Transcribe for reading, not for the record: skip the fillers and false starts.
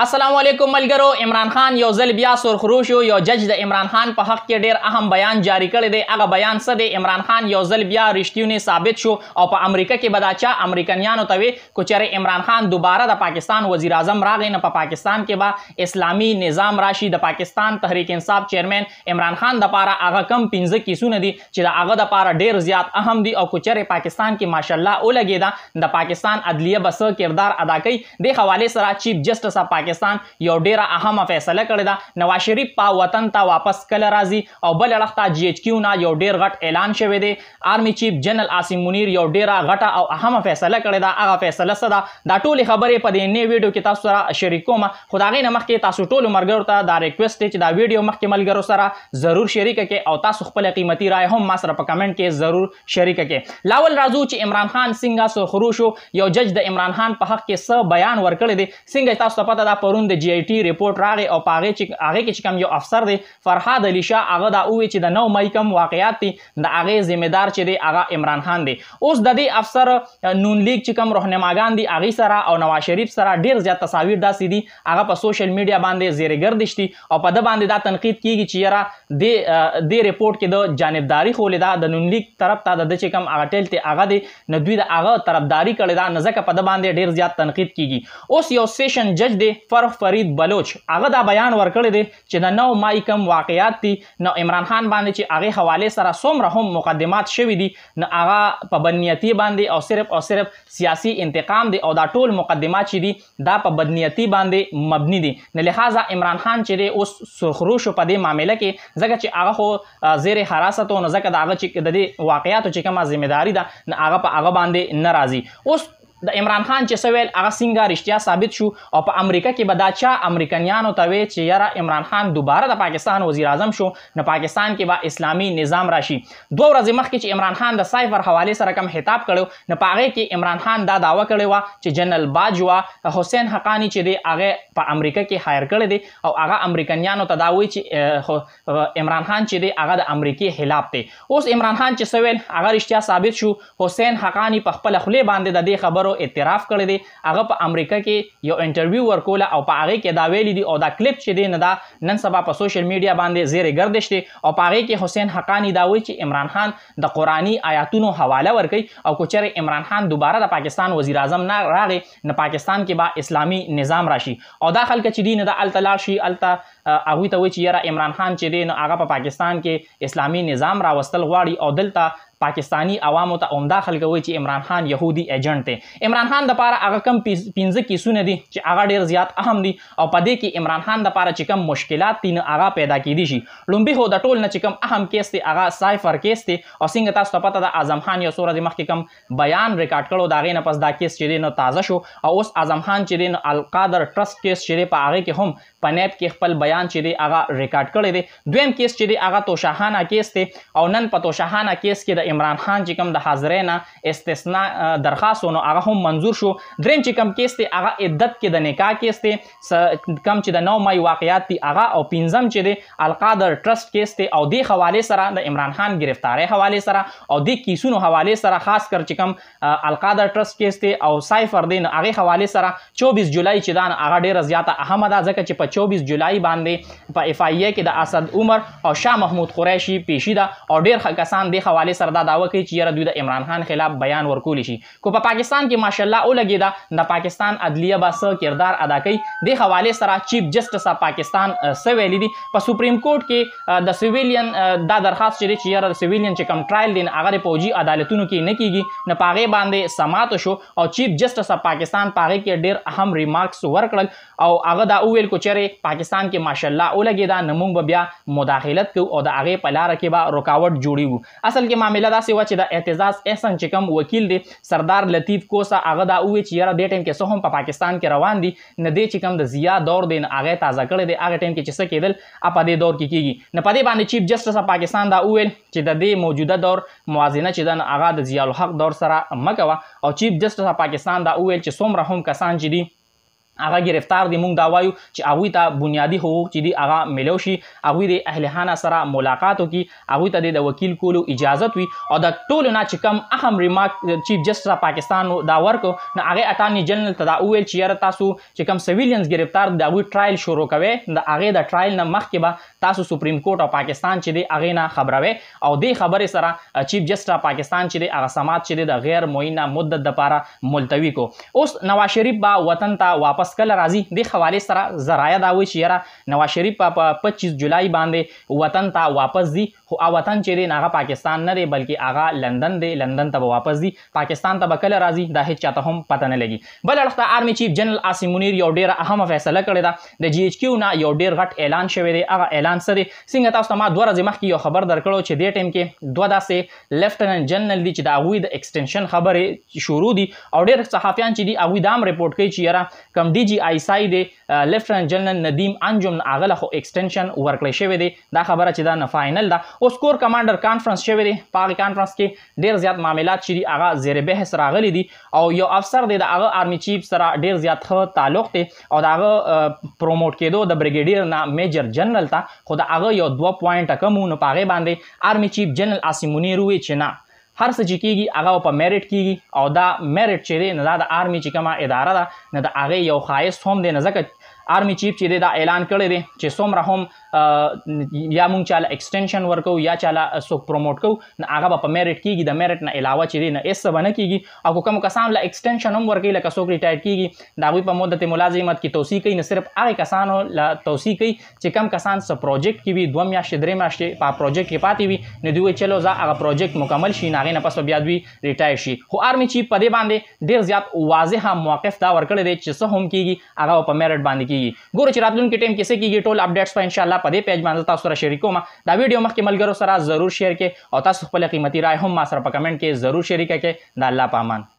السلام علیکم ملګرو. عمران خان یو ځل بیا سرخروش شو. یو جج د عمران خان په حق کې ډیر اهم بیان جاری کړی دی. هغه بیان څه دی؟ عمران خان یو ځل بیا رښتینی ثابت شو او په امریکا کې به دا چا امریکایانو ته وي کو چېرې عمران خان دوباره د پاکستان وزیر اعظم راغی نه په پاکستان کې به اسلامي نظام راشي. د پاکستان تحریک انصاف چیرمن عمران خان د پاره هغه کم 15 کیسونه دي چې د هغه د پاره ډیر زیات اهم دي او کو چېرې پاکستان کې ماشاءالله ولګیدا د پاکستان عدلیه بس کردار ادا کوي. د حواله سره چیف جسټس اف پاکستان یو ډیره اهمه فیصله کړې ده. نواز شریف په وطن ته واپس کله راځي او بل اړخ ته جی ایچ کیو نه یو ډیر غټ اعلان شوی دی. آرمی چیف جنرال عاصم منیر یو ډیره غټه او اهمه فیصله کړې ده. هغه فیصله څه ده؟ دا ټولې خبرې په دې نوي ویډیو کې تاسو سره شریکوم. خو د هغې نه مخکې تاسو ټولو ملګرو ته دا ریکویسټ دی چې دا ویډیو مخکې ملګرو سره ضرور شریکه کړئ او تاسو خپله قیمتي رای هم ما سره په کمنټ کې ضرور شریکه کړئ. لاول راځو چې عمران خان څنګه سرخروش شو. یو جج د عمران خان په حق کې څه بیان ورکړی دی څنګه تاسو ته پته ده. پرون د جی آی ټي ریپورت راغی او په هغې کې چې کوم یو افسر دی فرهاد علي شاه هغه دا ووی چې د 9 مۍ کوم واقعیات دي د هغې ذمهدار چې دی هغه عمران خان دی. اوس د دې افسر نون لیگ چې کوم رهنماګان دي هغې سره او نواز شریف سره ډیر زیات تصاویر داسې دي هغه په سوشل میډیا باندې زیرې ګردش دي او په ده باندې دا تنقید کیږي چې یاره دې ریپورټ کې د جانبداري ښولې ده د نون لیگ طرف ته د چې کوم هغه ټیل دی هغه دی نه دوی د هغه طرفداري کړې ده نه ځکه په ده باندې ډیر زیات تنقید کیږي. اوس یو سیشن جج دی فرید بلوچ هغه دا بیان ورکړی دی چې د 9 مۍ کوم واقعیات دي نو عمران خان باندې چې هغې حوالې سره څومره هم مقدمات شوي دي نو هغه په بدنیتي باندې او صرف سیاسي انتقام دی او دا ټول مقدمات چې دي دا په بدنیتي باندې مبني دي. نو لحاظه عمران خان چې دی اوس سرخروش شو په دې معامله کې ځکه چې هغه خو زیر حراست و نو ځکه د هغه چې د دې واقعیاتو چې کومه ذمهداري ده نو هغه په هغه باندې نه راځي. اوس د عمران خان چې څه ویل هغه څنګه رښتیا ثابت شو او په امریکا کې به دا چا امریکایانو ته وی چې یاره عمران خان دوباره د پاکستان وزیر اعظم شو نو پاکستان کې به اسلامي نظام راشي. 2 ورځې مخکې چې عمران خان د سایفر حوالې سره کوم خطاب کړو نو په هغې کې عمران خان دا دعوه کړې وه چې جنرال باجوا حسین حقانی چې دی هغې په امریکا کې هایر کړی دی او هغه امریکایانو ته دا وایي چې عمران خان چې دی هغه د امریکې خلاف دی. اوس عمران خان چې څه ویل هغه رښتیا ثابت شو. حسین حقانی په خپله خولې باندې د دې خبرو اعتراف کړی دی. هغه په امریکا کې یو انټرویو ورکوله او په هغې کې دا ویلي دي او دا کلیپ چې دی نه دا نن سبا په سوشل میډیا باندې زیرې ګردش دی او په هغې کې حسین حقانی دا وایي چې عمران خان د قرآني آیاتونو حواله ورکوي او که چېرې عمران خان دوباره د پاکستان وزیر اعظم نه راغی نو پاکستان کې به اسلامي نظام راشي او دا خلک چې دي نه د هلته لاړ شي هلته هغوی ته وایي چې یاره عمران خان چې دی نو هغه په پاکستان کې اسلامي نظام راوستل غواړي او دلته پاکستانی عوامو ته عمده خلک وایي چې عمران خان یهودي ایجنټ دی. عمران خان دپاره هغه کم 15 کیسونه دي چې هغه ډیر زیات اهم دي او په دې کې عمران خان دپاره چې کم مشکلات دي نو هغه پیدا کیدی شي. لومبي خو د ټول نه چې کم اهم کیس دی هغه سایفر کیس دی او څنګه تاسو ته پته ده اعظم خان یو څو ورځې مخکې کم بیان ریکارډ کړو د هغې نه پس دا کیس چې دی نو تازه شو او اوس اعظم خان چې دی نو القادر ټرسټ کیس چې دی په هغې کې هم په نیب کې خپل بیان چې دی هغه ریکارډ کړی دی. دویم کیس چې دی هغه توشاهانه کیس دی او نن په توشاهانه کیس کې د عمران خان چې کوم د حاضرۍ نه استثناء درخواست نو هغه هم منظور شو. دریم چې کوم کیس دی هغه عدت کې د نکاح کیس دی کم چې د 9 مۍ واقعیات دي هغه او پنځم چې دی القادر ټرسټ کیس دی او دې حوالې سره د عمران خان گرفتارۍ حوالې سره او دې کیسونو حوالې سره خاص کر چې کوم القادر ټرسټ کیس دی او سایفر دی نو هغې حوالې سره 24 جولای چې دا هغه ډیره زیاته اهمه ده ځکه چې په 24 جولای باندې په اف آی ای کې د اسد عمر او شاه محمود قریشي پیشي ده او ډیر کسان دې حوالې سره دا دعوه کوي چې یاره دوی د عمران خان خلاف بیان ورکولی شي. کو په پاکستان کې ماشاءالله ولګېده د پاکستان عدلیه به څه کردار ادا کوي. دې حوالې سره چیف جسټس اف پاکستان څه ویلي دي په سپریم کورټ کې د سیویلین دا درخواست چې دی چې یاره د سیویلین چې کوم ټرایل دی هغه د پوجي عدالتونو کې نه کیږي نو په هغې باندې سماعت شو او چیف جسټس اف پاکستان په هغې کې ډېر اهم ریمارکس ورکړل او هغه دا وویل کو چېرې پاکستان کې ماشاءالله ولګېده نو موږ به بیا مداخلت کوو او د هغې په لاره کې به رکاوټ جوړېږو. اصل کې معامله داسې وه چې د اعتزاز احسن چې کوم وکیل دی سردار لطیف کوسه هغه دا وویل چې یاره دې ټایم کې څه هم په پاکستان کې روان دي نه دی چې کوم د ضیا دور دی نه هغه تازه کړی دی هغه ټایم کې چې څه کېدل په دې دور کې کېږي نو په دې باندې چیف جسټس اف پاکستان دا وویل چې د دې موجوده دور موازنه چې ده هغه د ضیا الحق دور سره مه کوه او چیف جسټس اف پاکستان دا وویل چې څومره هم کسان چې دي هغه گرفتار دي مونږ دا وایو چې هغوی ته بنیادي حقوق چې دي هغه میلو شي هغوی د اهل خانه سره ملاقات وکړي هغوی ته د وکیل کولو اجازت وي او د ټولو نه چې کم اهم ریمارک چیف جسټس پاکستان دا ورکړو نو هغې اټارني جنرال ته دا وویل چې یاره تاسو چې کم سویلینز گرفتار د هغوی ټرایل شروع کوئ د هغې د ټرایل نه مخکې به تاسو سپریم کورټ او پاکستان چې دی هغې نه خبروئ او دې خبرې سره چیف جسټس پاکستان چې دی هغه سماعت چې دی د غیر معینه مدت دپاره ملتوي کو. اوس نواز شریف به وطن ته واپس کله راځي د حوالې سره ذرایع دا وایي چې یاره نواز شریف په 25 جولای باندې وطن ته واپس ځي خو وطن چې دی هغه پاکستان نه دی بلکې هغه لندن دی لندن ته به واپس ځي پاکستان ته به کله راځي دا هیڅ چاته هم پته نه لګي. بل اړخ ته آرمي چیف جنرال عاصم منیر یو ډیره اهمه فیصله کړې ده د جی ایچ کیو نه یو ډیر غټ اعلان شوی دی هغه اعلان څه دی څنګه تاسو ته ما 2 ورځې مخکې یو خبر درکړو چې دې ټیم کې 2 داسې لیفټننټ جنرال دي چې د هغوی د ایکسټنشن خبرې شروع دي او ډیر صحافیان چې دي هغوی دا هم رپورټ کوي چې یاره کم ډي جی آی سای دی لیفټننټ جنرال ندیم انجم هغه له خو ایکسټنشن ورکړی شوی دی دا خبره چې دا نه فاینل ده. اوس کور کمانډر کانفرنس شوی دی په هغې کانفرنس کې ډیر زیات معاملات چې دي هغه زیر بحث راغلي دي او یو افسر دی د هغه آرمي چیف سره ډیر زیات ښه تعلق دی او د هغه پروموټ کېدو د بریګیډیر نه میجر جنرال ته خو د هغه یو 2 پوینټه کم و نو په هغې باندې آرمي چیف جنرال عاصم منیر وویل چې نه هر څه چې کېږي هغه په میرټ کېږي او دا میرټ چې دی نه دا د آرمي چې کومه اداره ده نه د هغې یو ښایست هم دی نه ځکه آرمي چیف چې دی دا اعلان کړی دی چې څومره هم یا مونږ چاله ایکسټنشن ورکو یا چاله څوک پروموټ کوو نو هغه به په میرټ کېږي د میرټ نه علاوه چې دی نه هېڅ څه به نه کېږي او که کوم کسان له ایکسټنشن هم ورکوي لکه څوک ریټایر کېږي د هغوی په مدت ملازمت کې توسیع کوي نو صرف هغې کسانو له توسیع کوي چې کم کسان څه پروجیکټ کې وي 2 میاشتې 3 میاشتې په پروجیکټ کې پاتې وي نو دوی وایي چلو زه هغه پروجیکټ مکمل شي نو هغې نه پس به بیا دوی ریټایر شي. خو آرمي چیف په دې باندې ډېر زیات واضحه موقف دا ورکړی دی چې څه هم کېږي هغه په میرټ باندې کېږي. ګورو چې راتلونکي ټایم کې څه کېږي ټول اپډیټس به انشاءالله په دې پیج باندې تاسو سره شریکوم. دا ویډیو مخکې ملګرو سره ضرور شیر کړئ او تاسو خپله قیمتي رای هم ما سره په کمنټ کې ضرور شریکه کړئ. د الله په امان.